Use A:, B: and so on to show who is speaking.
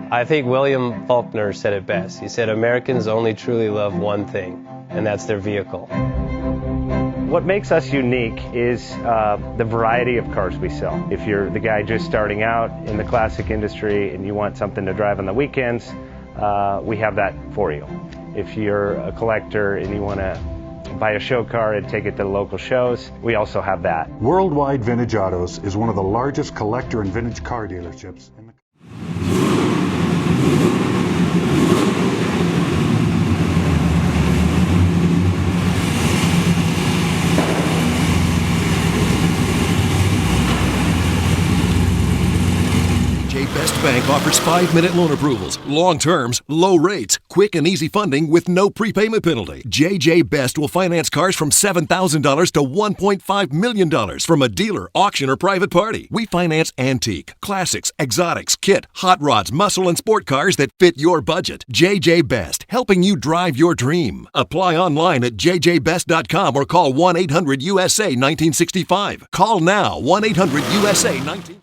A: I think William Faulkner said it best. He said, Americans only truly love one thing, and that's their vehicle.
B: What makes us unique is the variety of cars we sell. If you're the guy just starting out in the classic industry and you want something to drive on the weekends, we have that for you. If you're a collector and you want to buy a show car and take it to the local shows, we also have that.
C: Worldwide Vintage Autos is one of the largest collector and vintage car dealerships in the
D: Best Bank offers 5-minute loan approvals, long terms, low rates, quick and easy funding with no prepayment penalty. JJ Best will finance cars from $7,000 to $1.5 million from a dealer, auction, or private party. We finance antique, classics, exotics, kit, hot rods, muscle, and sport cars that fit your budget. JJ Best, helping you drive your dream. Apply online at jjbest.com or call 1-800-USA-1965. Call now, 1-800-USA-1965.